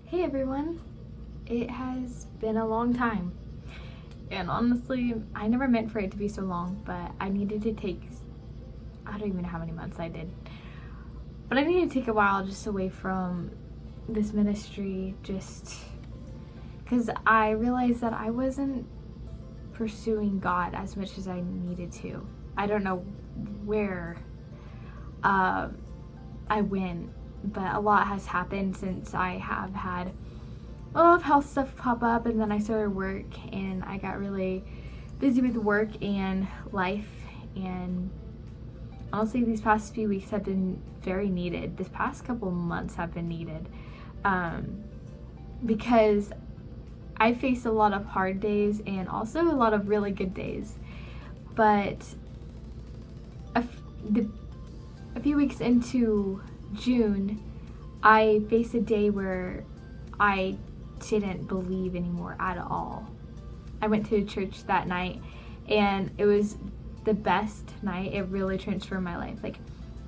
Hey everyone, it has been a long time, and honestly, I never meant for it to be so long, but I needed to take, I don't even know how many months I did, but I needed to take a while just away from this ministry, just because I realized that I wasn't pursuing God as much as I needed to. I don't know where I went, but a lot has happened since I have had a lot of health stuff pop up, and then I started work and I got really busy with work and life, and honestly these past few weeks have been very needed. This past couple months have been needed because I faced a lot of hard days and also a lot of really good days, but a few weeks into June I faced a day where I didn't believe anymore at all. I went to church that night and it was the best night. It really transformed my life. Like,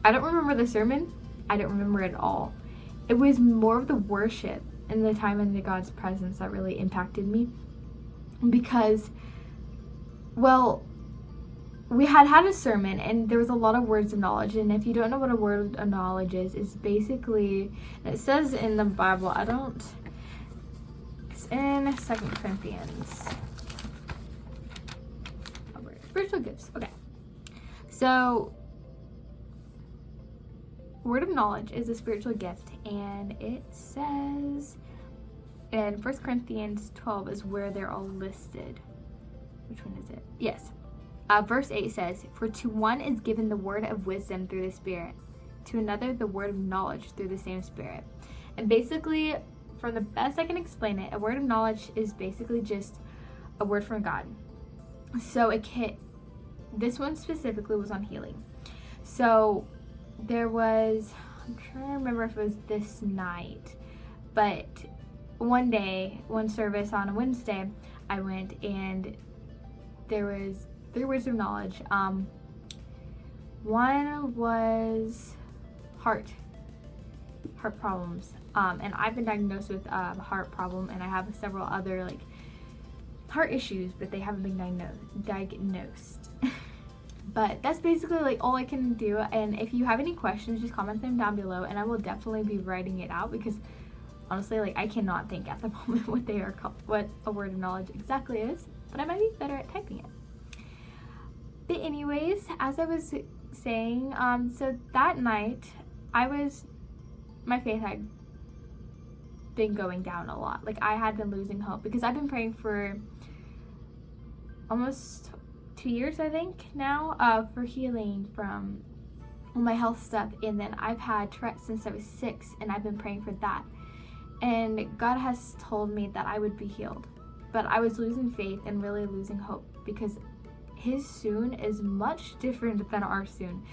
I don't remember the sermon, I don't remember it at all. It was more of the worship and the time in the God's presence that really impacted me, because, well, we had a sermon and there was a lot of words of knowledge. And if you don't know what a word of knowledge is, it's basically, it says in the Bible, it's in 2 Corinthians. Spiritual gifts. Okay. So, word of knowledge is a spiritual gift, and it says in 1 Corinthians 12 is where they're all listed. Which one is it? Yes. Verse 8 says, "For to one is given the word of wisdom through the Spirit, to another the word of knowledge through the same Spirit." And basically, from the best I can explain it, a word of knowledge is basically just a word from God. So this one specifically was on healing. So there was, I'm trying to remember if it was this night, but one service on a Wednesday, I went and there was 3 words of knowledge. One was heart problems, and I've been diagnosed with a heart problem, and I have several other like heart issues, but they haven't been diagnosed. But that's basically like all I can do, and if you have any questions, just comment them down below and I will definitely be writing it out, because honestly, like, I cannot think at the moment what a word of knowledge exactly is, but I might be better at typing it. But anyways, as I was saying, so that night my faith had been going down a lot. Like, I had been losing hope, because I've been praying for almost 2 years, I think now, for healing from all my health stuff. And then I've had Tourette's since I was 6, and I've been praying for that. And God has told me that I would be healed, but I was losing faith and really losing hope, because His soon is much different than our soon.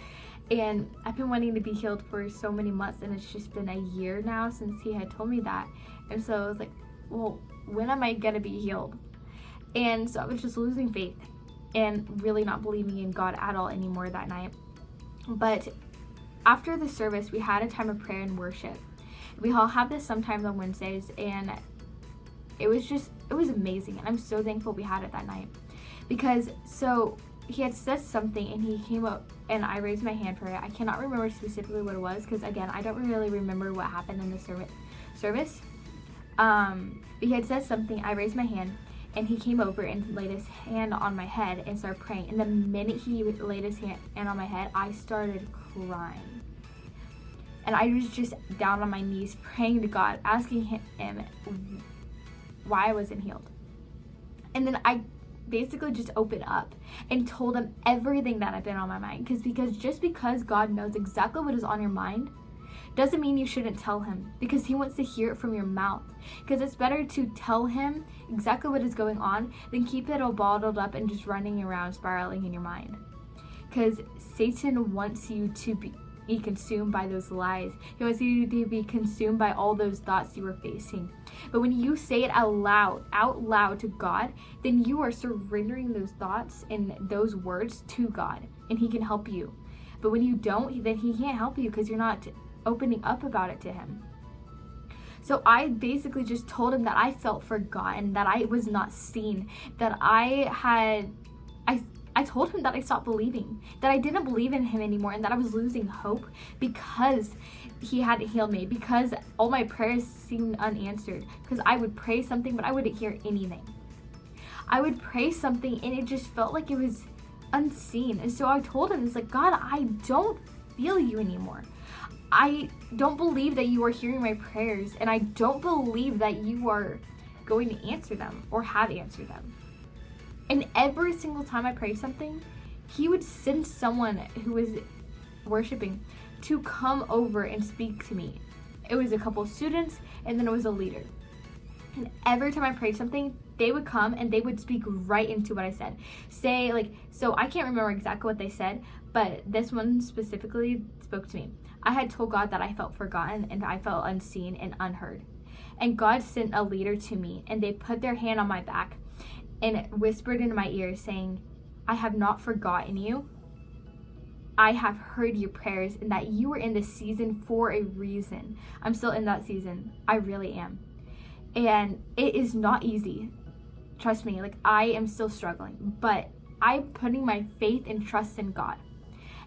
And I've been wanting to be healed for so many months, and it's just been a year now since He had told me that. And so I was like, well, when am I gonna be healed? And so I was just losing faith and really not believing in God at all anymore that night. But after the service, we had a time of prayer and worship. We all have this sometimes on Wednesdays, and it was amazing. And I'm so thankful we had it that night. Because, so, he had said something, and he came up, and I raised my hand for it. I cannot remember specifically what it was, because, again, I don't really remember what happened in the service. But he had said something, I raised my hand, and he came over and laid his hand on my head and started praying. And the minute he laid his hand on my head, I started crying. And I was just down on my knees praying to God, asking him why I wasn't healed. And then I basically just opened up and told him everything that had been on my mind, because just because God knows exactly what is on your mind doesn't mean you shouldn't tell Him, because He wants to hear it from your mouth. Because it's better to tell Him exactly what is going on than keep it all bottled up and just running around spiraling in your mind. Because Satan wants you to be consumed by those lies. He wants you to be consumed by all those thoughts you were facing. But when you say it out loud to God, then you are surrendering those thoughts and those words to God, and He can help you. But when you don't, then He can't help you, because you're not opening up about it to Him. So I basically just told him that I felt forgotten, that I was not seen, that I told him that I stopped believing, that I didn't believe in him anymore, and that I was losing hope because he hadn't healed me, because all my prayers seemed unanswered, because I would pray something but I wouldn't hear anything. I would pray something and it just felt like it was unseen. And so I told him, it's like, God, I don't feel you anymore. I don't believe that you are hearing my prayers, and I don't believe that you are going to answer them or have answered them. And every single time I prayed something, he would send someone who was worshiping to come over and speak to me. It was a couple of students, and then it was a leader. And every time I prayed something, they would come and they would speak right into what I said. Say, like, so I can't remember exactly what they said, but this one specifically spoke to me. I had told God that I felt forgotten and I felt unseen and unheard. And God sent a leader to me, and they put their hand on my back and whispered into my ear saying, I have not forgotten you. I have heard your prayers, and that you were in this season for a reason. I'm still in that season. I really am. And it is not easy. Trust me, like, I am still struggling, but I'm putting my faith and trust in God.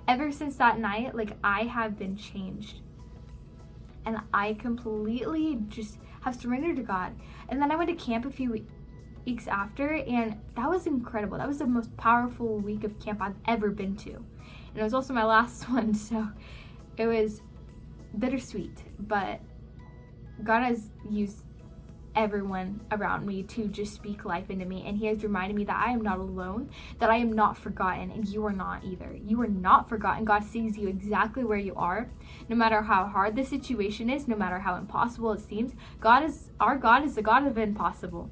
Ever since that night, like, I have been changed. And I completely just have surrendered to God. And then I went to camp a few weeks after, and that was incredible. That was the most powerful week of camp I've ever been to. And it was also my last one, so it was bittersweet. But God has used everyone around me to just speak life into me, and he has reminded me that I am not alone, that I am not forgotten, and you are not either. You are not forgotten. God sees you exactly where you are, no matter how hard the situation is, no matter how impossible it seems. Our God is the God of impossible.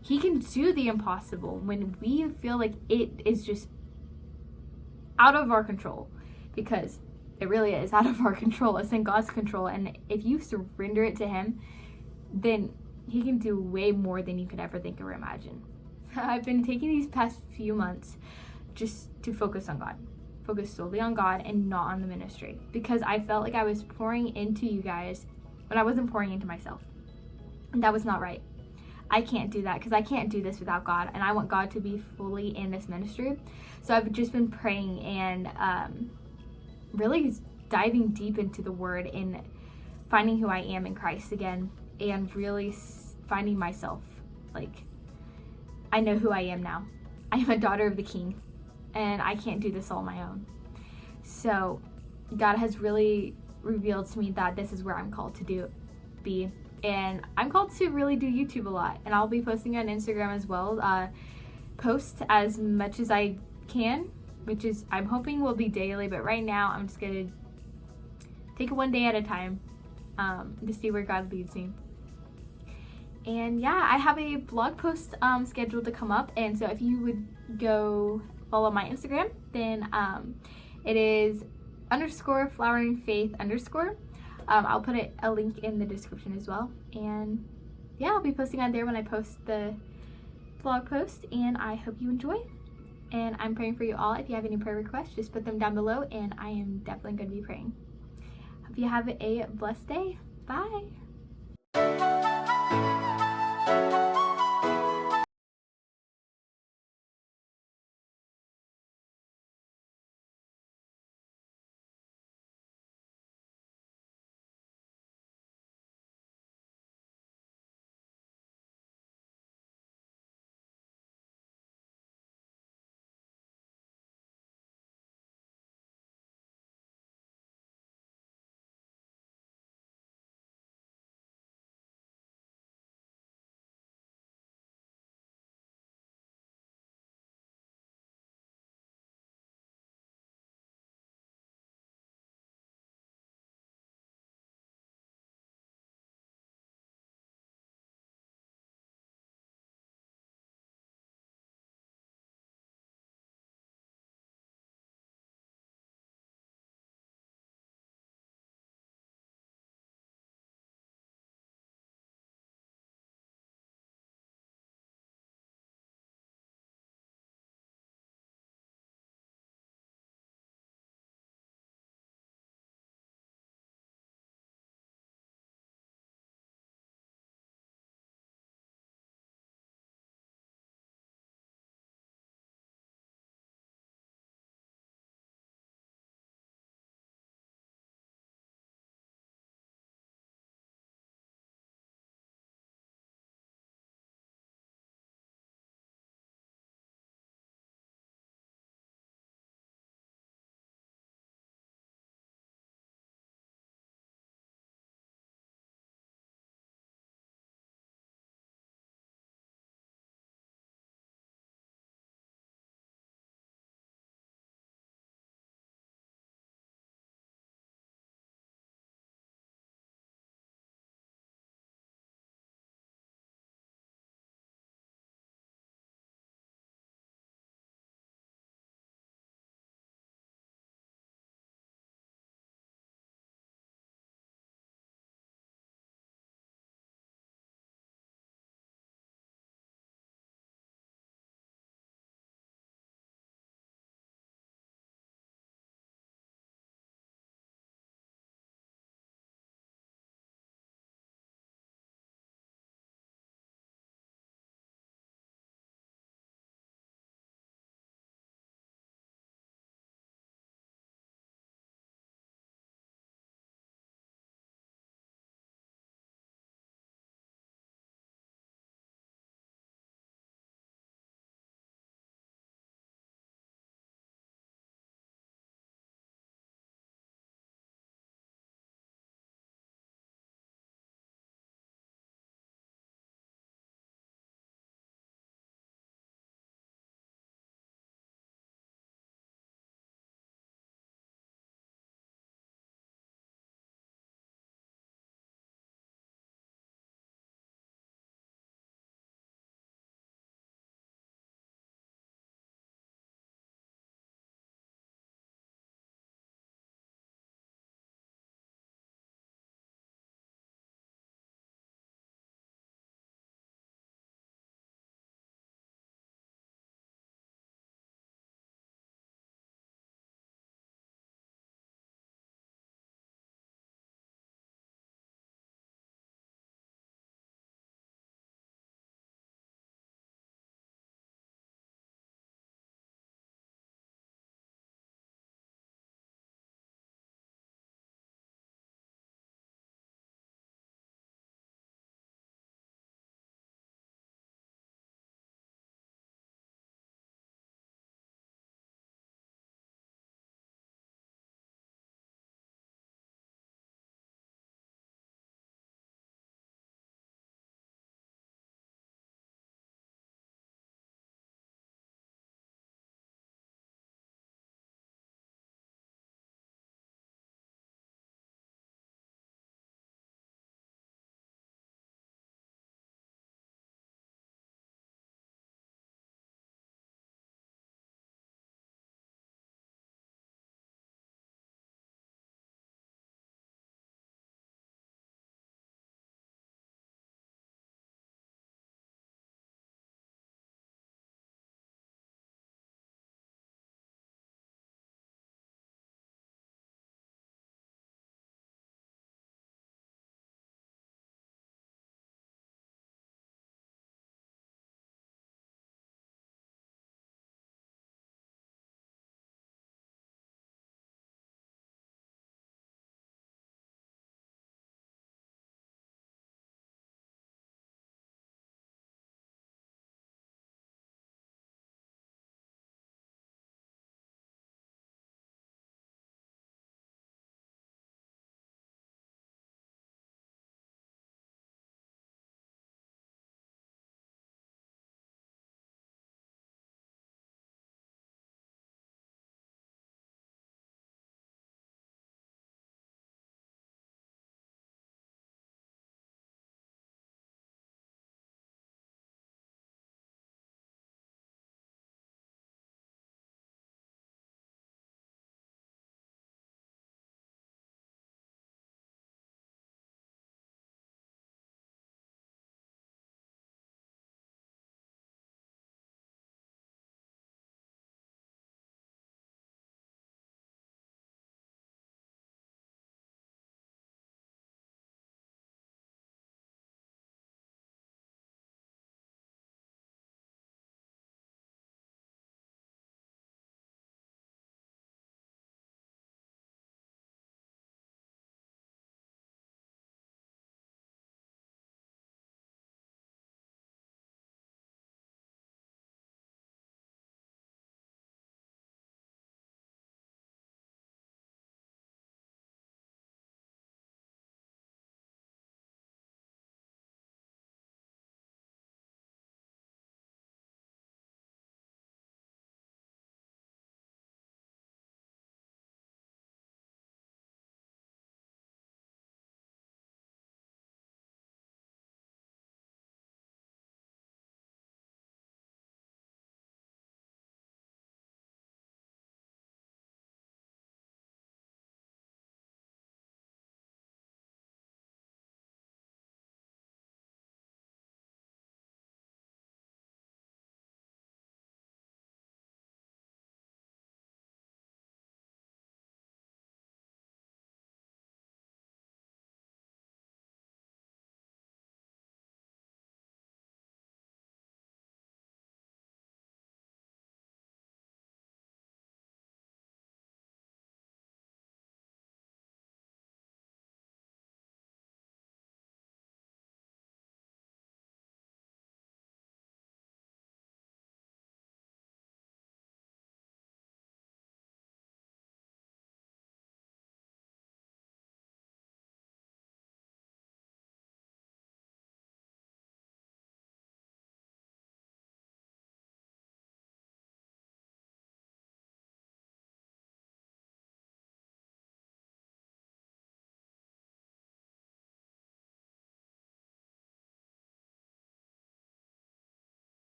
He can do the impossible when we feel like it is just out of our control, because it really is out of our control. It's in God's control, and if you surrender it to him, then he can do way more than you could ever think or imagine. I've been taking these past few months just to focus on God. Focus solely on God and not on the ministry. Because I felt like I was pouring into you guys when I wasn't pouring into myself. And that was not right. I can't do that because I can't do this without God. And I want God to be fully in this ministry. So I've just been praying and really diving deep into the Word and finding who I am in Christ again. And really finding myself. Like, I know who I am now. I am a daughter of the King, and I can't do this all on my own. So God has really revealed to me that this is where I'm called to be. And I'm called to really do YouTube a lot. And I'll be posting on Instagram as well. Post as much as I can, which is, I'm hoping will be daily. But right now, I'm just going to take it one day at a time to see where God leads me. And yeah, I have a blog post scheduled to come up, and so if you would go follow my Instagram, then it is _floweringfaith_. I'll put a link in the description as well, and yeah, I'll be posting on there when I post the blog post, and I hope you enjoy. And I'm praying for you all. If you have any prayer requests, just put them down below, and I am definitely going to be praying. Hope you have a blessed day. Bye.